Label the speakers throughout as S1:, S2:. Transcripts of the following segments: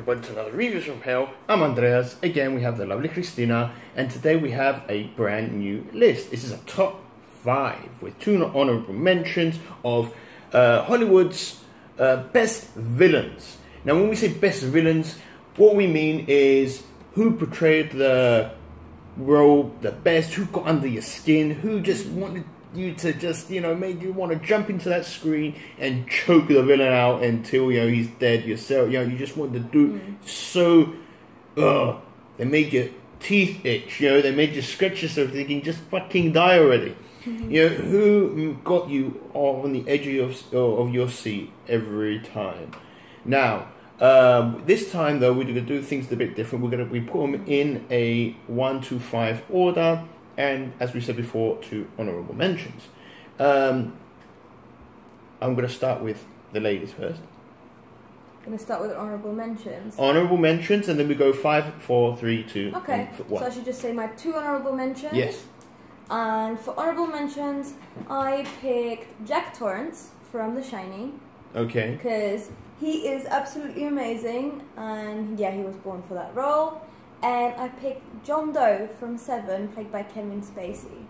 S1: everybody to another Reviews from Hell. I'm Andreas. Again, we have the lovely Christina, and today we have a brand new list. This is a top 5 with 2 honorable mentions of Hollywood's best villains. Now, when we say best villains, what we mean is who portrayed the role the best, who got under your skin, who just wanted you to just, made you want to jump into that screen and choke the villain out until, he's dead yourself. You just wanted to do so, they made your teeth itch, they made you scratch yourself thinking, just fucking die already. Who got you on the edge of your seat every time. Now, this time though, we're going to do things a bit different. We put them in a 1 to 5 order. And as we said before, 2 honourable mentions. I'm going to start with the ladies first.
S2: Going to start with honourable mentions.
S1: Honourable mentions, and then we go 5, 4, 3, 2,
S2: okay.
S1: 1.
S2: So I should just say my 2 honourable mentions.
S1: Yes.
S2: And for honourable mentions, I picked Jack Torrance from The Shining.
S1: Okay.
S2: Because he is absolutely amazing, and yeah, he was born for that role. And I picked John Doe from Seven, played by Kevin Spacey.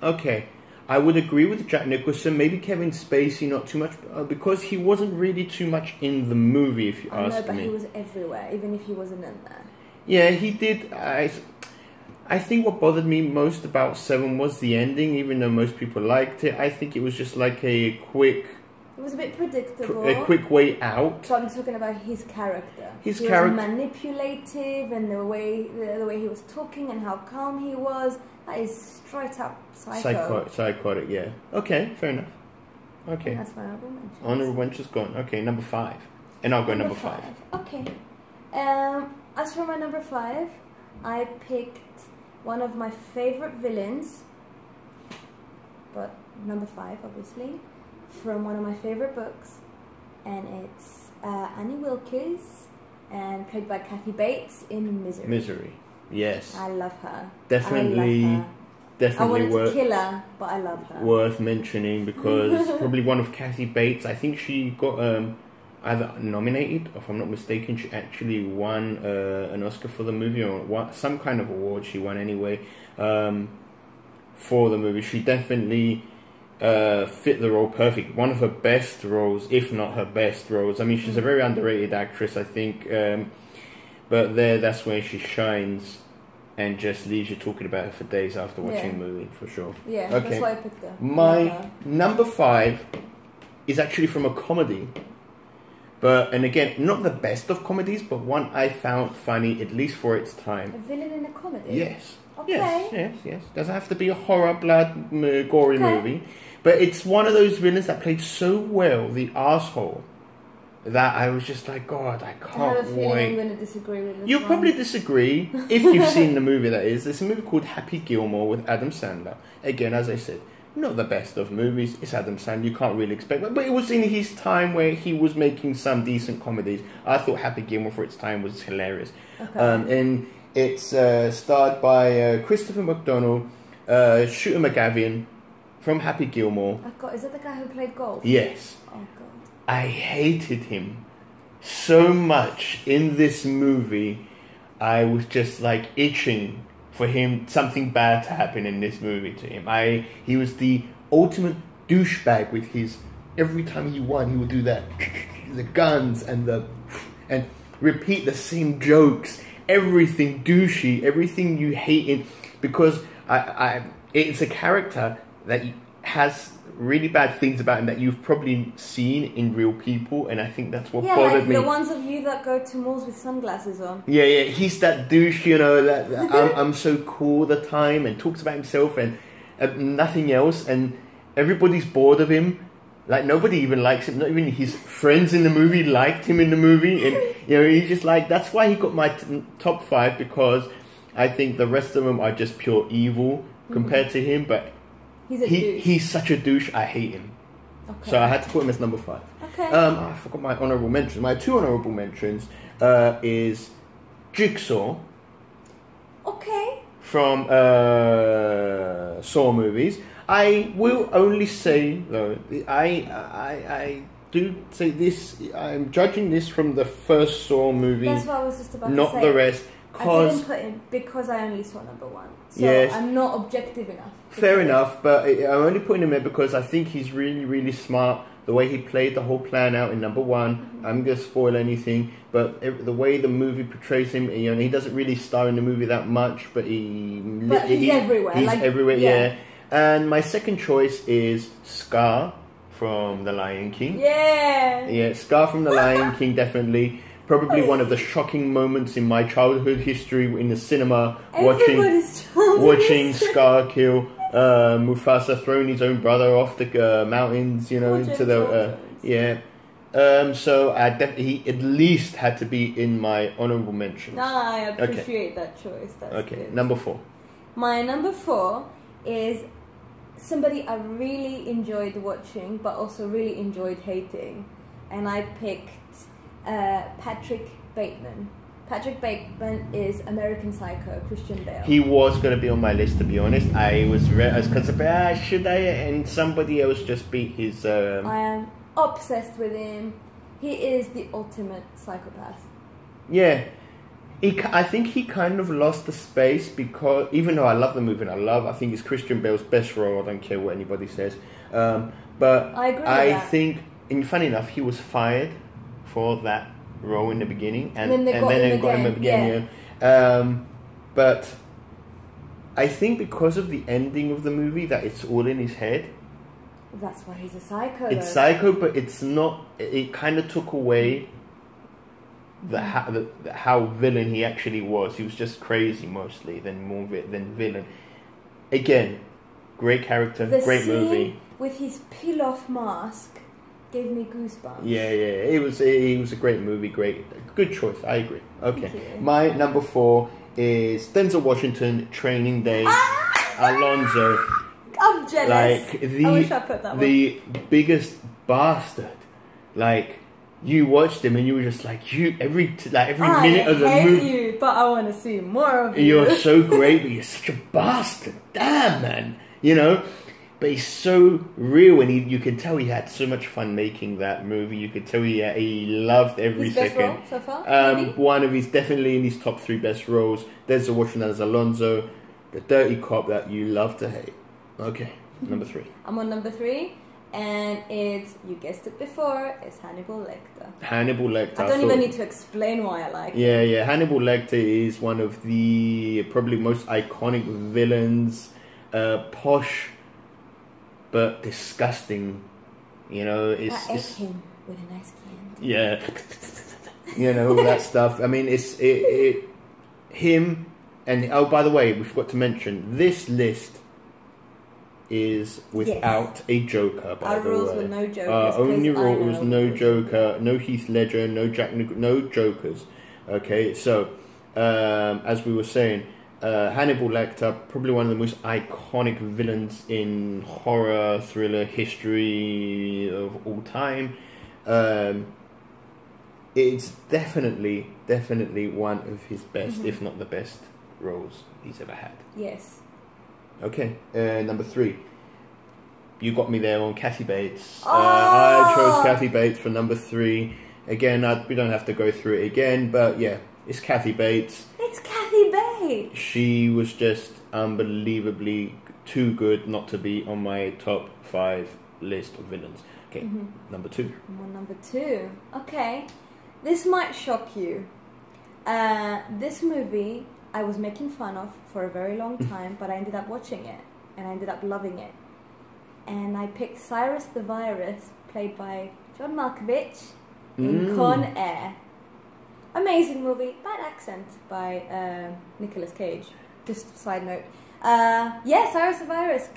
S1: Okay. I would agree with Jack Nicholson. Maybe Kevin Spacey, not too much, because he wasn't really too much in the movie, if you ask me.
S2: I know, but he was everywhere, even if he wasn't in there.
S1: Yeah, he did. I think what bothered me most about Seven was the ending, even though most people liked it. I think it was just like a quick...
S2: It was a bit predictable.
S1: A quick way out.
S2: So I'm talking about his character. He was manipulative, and the way he was talking and how calm he was. That is straight up
S1: psychotic, yeah. Okay, fair enough. Okay.
S2: And that's my honorable mentions.
S1: Honorable mentions gone. Okay, number 5. And I'll go number 5.
S2: Okay. As for my number 5, I picked one of my favourite villains. But number 5, obviously. From one of my favourite books, and it's Annie Wilkes, and played by Kathy Bates in Misery.
S1: Misery, yes.
S2: I love her.
S1: Definitely
S2: I wanted to kill her, but I love her.
S1: Worth mentioning because probably one of Kathy Bates. I think she got either nominated, or if I'm not mistaken, she actually won an Oscar for the movie, or some kind of award she won anyway for the movie. She definitely fit the role perfect. One of her best roles, if not her best roles. I mean, she's a very underrated actress, I think, but that's where she shines and just leaves you talking about her for days after watching the movie, for sure.
S2: Yeah, okay. That's why I picked her.
S1: My number 5 is actually from a comedy, and again, not the best of comedies, but one I found funny, at least for its time.
S2: A villain in a comedy?
S1: Yes.
S2: Okay.
S1: Yes. Doesn't have to be a horror, blood, gory movie. But it's one of those villains that played so well, the asshole, that I was just like, God, I can't wait.
S2: I have a feeling I'm going to disagree with this.
S1: You'll probably disagree, if you've seen the movie, that is. There's a movie called Happy Gilmore with Adam Sandler. Again, as I said, not the best of movies. It's Adam Sandler, you can't really expect that. But it was in his time where he was making some decent comedies. I thought Happy Gilmore for its time was hilarious.
S2: Okay.
S1: And it's starred by Christopher McDonald, Shooter McGavin from Happy Gilmore.
S2: Is that the guy who played golf?
S1: Yes.
S2: Oh, God.
S1: I hated him so much in this movie. I was just like itching for something bad to happen in this movie to him. He was the ultimate douchebag with his... Every time he won, he would do that. The guns and repeat the same jokes. Everything douchey, everything you hate in, because it's a character that has really bad things about him that you've probably seen in real people, and I think that's what bothered me.
S2: The ones of you that go to malls with sunglasses on. Yeah,
S1: he's that douche, that I'm so cool all the time, and talks about himself and nothing else, and everybody's bored of him. Like, nobody even likes him. Not even his friends in the movie liked him in the movie. And, he's just like... That's why he got my top 5, because I think the rest of them are just pure evil compared to him. But he's such a douche, I hate him. Okay. So I had to put him as number 5.
S2: Okay.
S1: I forgot my honourable mentions. My 2 honourable mentions is Jigsaw.
S2: Okay.
S1: From Saw movies. I will only say, though, I do say this. I'm judging this from the first Saw movie.
S2: That's what I was just about to say.
S1: Not the rest.
S2: I didn't put him because I only saw number one. So
S1: yes,
S2: I'm not objective enough.
S1: Fair enough, but I'm only putting him there because I think he's really, really smart. The way he played the whole plan out in number one. Mm-hmm. I'm going to spoil anything, but the way the movie portrays him, he doesn't really star in the movie that much, but he's
S2: everywhere.
S1: He's everywhere, yeah. And my second choice is Scar from The Lion King.
S2: Yeah.
S1: Yeah, Scar from The Lion King, definitely. Probably one of the shocking moments in my childhood history in the cinema, watching Scar kill Mufasa, throwing his own brother off the mountains, into the so he at least had to be in my honorable mentions.
S2: I appreciate that choice. That's
S1: okay.
S2: Good.
S1: Number 4.
S2: My number 4 is somebody I really enjoyed watching, but also really enjoyed hating, and I picked Patrick Bateman. Patrick Bateman is American Psycho, Christian Bale.
S1: He was going to be on my list, to be honest. I was considering, should I? And somebody else just beat his...
S2: I am obsessed with him. He is the ultimate psychopath.
S1: Yeah. I think he kind of lost the space because, even though I love the movie and I think it's Christian Bale's best role, I don't care what anybody says. But
S2: I agree with that.
S1: think, and funny enough, he was fired for that role in the beginning, and then they got him again. Yeah. But I think because of the ending of the movie, that it's all in his head.
S2: That's why he's a psycho.
S1: It's psycho, but it's not. It kind of took away how villain he actually was. He was just crazy mostly, than villain. Again, great character, great movie.
S2: With his peel-off mask. Gave me goosebumps.
S1: Yeah. It was a great movie. Good choice. I agree. Okay. My number 4 is Denzel Washington, Training Day. Alonzo.
S2: I'm jealous.
S1: Like
S2: I wish I put that
S1: the biggest bastard. Like you watched him and you were just like every minute of the movie.
S2: I hate you, but I want to see more of you.
S1: You're so great, but you're such a bastard. Damn, man. But he's so real, and you can tell he had so much fun making that movie. You could tell he loved every
S2: his
S1: second.
S2: Best role so far?
S1: One of his definitely in his top 3 best roles. Denzel Washington as Alonzo, the dirty cop that you love to hate. Okay, number 3.
S2: I'm on number 3, and it's, you guessed it before, it's Hannibal Lecter.
S1: Hannibal Lecter.
S2: I don't even need to explain why I like
S1: it. Yeah. Hannibal Lecter is one of the probably most iconic villains. Posh, but disgusting, it's
S2: him with a nice can.
S1: Yeah, all that stuff. I mean, it's him, and by the way, we forgot to mention this list is without a Joker. By
S2: Our
S1: the
S2: rules
S1: way,
S2: were no Jokers.
S1: our only rule was no Joker, no Heath Ledger, no no Jokers. Okay, so as we were saying. Hannibal Lecter, probably one of the most iconic villains in horror thriller history of all time. It's definitely one of his best, if not the best, roles he's ever had.
S2: Yes.
S1: Okay, number 3. You got me there on Kathy Bates. I chose Kathy Bates for number 3. Again, we don't have to go through it again, but yeah, it's Kathy Bates.
S2: It's Kathy Bates.
S1: She was just unbelievably too good not to be on my top 5 list of villains. Okay, number 2.
S2: I'm on number 2. Okay, this might shock you. This movie I was making fun of for a very long time, but I ended up watching it and I ended up loving it. And I picked Cyrus the Virus, played by John Malkovich in Con Air. Amazing movie, bad accent by Nicolas Cage. Just side note. Cyrus the Virus,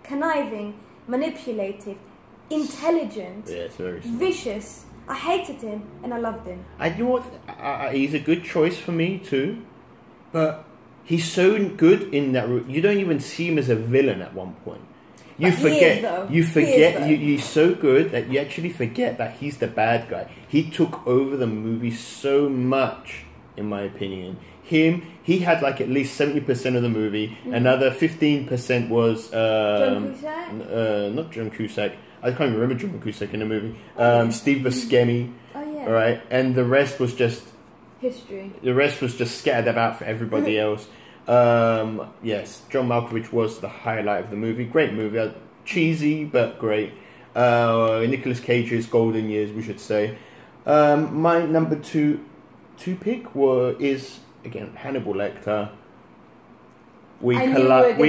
S2: conniving, manipulative, intelligent, vicious. I hated him and I loved him.
S1: I know what, he's a good choice for me too, but he's so good in that. You don't even see him as a villain at one point. He's so good that you actually forget that he's the bad guy. He took over the movie so much, in my opinion. He had like at least 70% of the movie. Another 15% was
S2: John Cusack?
S1: Not John Cusack. I can't even remember John Cusack in the movie. Steve Buscemi.
S2: Oh yeah.
S1: All right, and the rest was just
S2: History.
S1: the rest was just scattered about for everybody else. Yes, John Malkovich was the highlight of the movie. Great movie, cheesy but great. Nicolas Cage's golden years, we should say. My number two pick is again Hannibal Lecter. We collided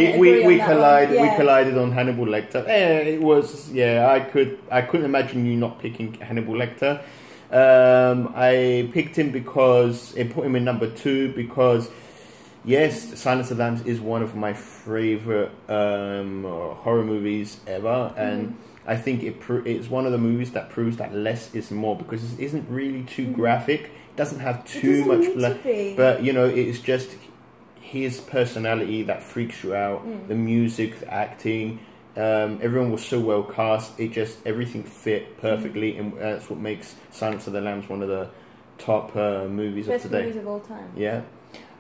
S1: on Hannibal Lecter. It was I couldn't imagine you not picking Hannibal Lecter. I picked him because it put him in number 2 because yes, Silence of the Lambs is one of my favorite horror movies ever, and I think it's one of the movies that proves that less is more because it isn't really too graphic. It doesn't have too much blood, but you know, it's just his personality that freaks you out. The music, the acting, everyone was so well cast. Everything fit perfectly, and that's what makes Silence of the Lambs one of the top movies
S2: Best
S1: of today.
S2: movies of all time.
S1: Yeah.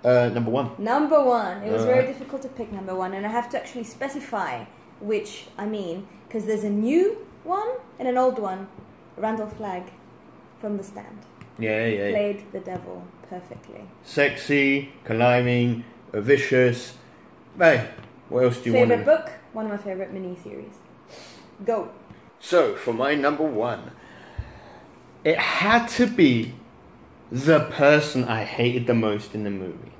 S1: Number 1.
S2: Number 1. It was very difficult to pick number 1, and I have to actually specify which I mean, because there's a new one and an old one. Randall Flagg from The Stand.
S1: Yeah.
S2: Played the devil perfectly.
S1: Sexy, climbing, vicious. Hey, what else do you want?
S2: Favorite book? One of my favorite miniseries. Go.
S1: So, for my number 1, it had to be the person I hated the most in the movie.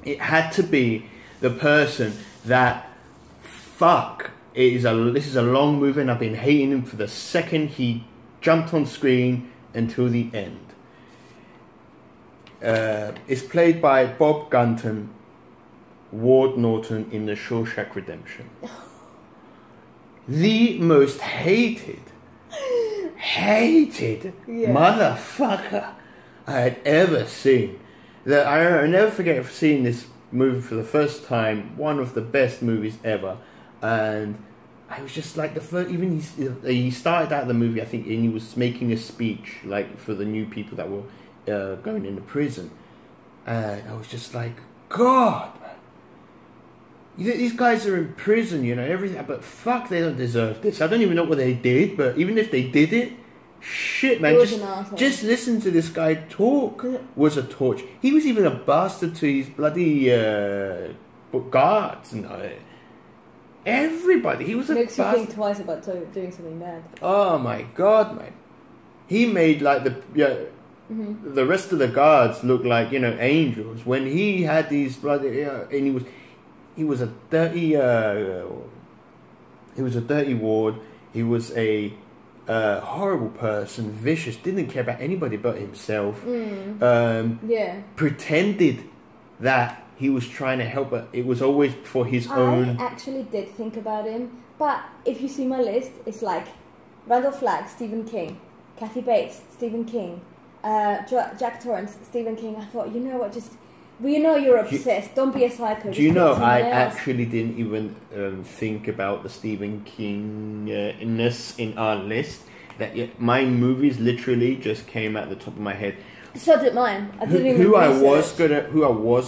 S1: It had to be the person that, this is a long movie and I've been hating him for the second he jumped on screen until the end. It's played by Bob Gunton, Ward Norton in The Shawshank Redemption. The most hated motherfucker I had ever seen. I'll never forget seeing this movie for the first time. One of the best movies ever, and I was just like he started out the movie, I think, and he was making a speech like for the new people that were going into prison, and I was just like, God, these guys are in prison, you know, everything, but fuck, they don't deserve this. I don't even know what they did, but even if they did it, shit, man, just listen to this guy talk was a torch. He was even a bastard to his bloody guards and everybody. He was
S2: Makes you think twice about doing something bad.
S1: Oh my God, man. He made like the rest of the guards look like, you know, angels when he had these bloody and he was a dirty ward. He was a horrible person, vicious, didn't care about anybody but himself. Pretended that he was trying to help, but it was always for his own.
S2: I actually did think about him, but if you see my list, it's like Randall Flagg, Stephen King, Kathy Bates, Stephen King, Jack Torrance, Stephen King. I thought, you know what, we know you're obsessed. Don't be a psycho.
S1: Do you know, I actually didn't even think about the Stephen King-ness in our list. That my movies literally just came at the top of my head.
S2: So did mine. I didn't even
S1: who I was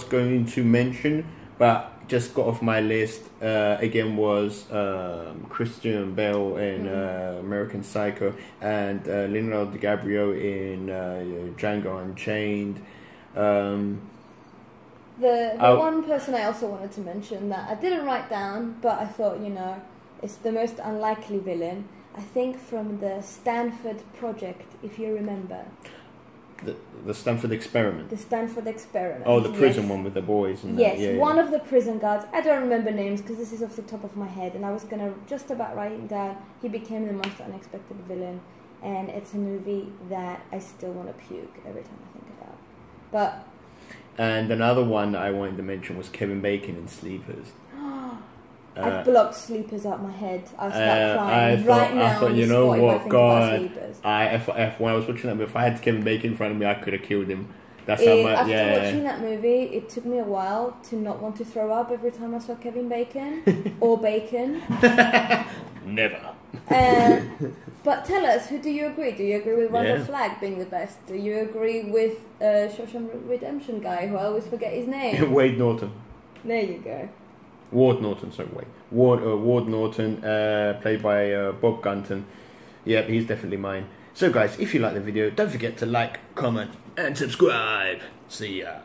S1: going to mention, but just got off my list again was Christian Bale in American Psycho and Leonardo DiCaprio in Django Unchained.
S2: The one person I also wanted to mention that I didn't write down, but I thought, you know, it's the most unlikely villain, I think, from the Stanford Project, if you remember.
S1: The Stanford Experiment.
S2: The Stanford Experiment.
S1: Oh, the prison one with the boys. And
S2: one of the prison guards. I don't remember names because this is off the top of my head, and I was going to just about write it down. He became the most unexpected villain, and it's a movie that I still want to puke every time I think about. But...
S1: And another one that I wanted to mention was Kevin Bacon in Sleepers.
S2: I've blocked Sleepers out my head. I'll start crying right now.
S1: I thought, you know what, God, when I was watching that, if I had Kevin Bacon in front of me, I could have killed him. That's how much.
S2: After watching that movie, it took me a while to not want to throw up every time I saw Kevin Bacon or Bacon.
S1: Never.
S2: But tell us, who do you agree? Do you agree with Randall Flagg being the best? Do you agree with Shawshank Redemption guy who I always forget his name?
S1: Wade Norton.
S2: There you go.
S1: Ward Norton, sorry, wait. Ward Norton, played by Bob Gunton. Yep, he's definitely mine. So guys, if you like the video, don't forget to like, comment, and subscribe. See ya.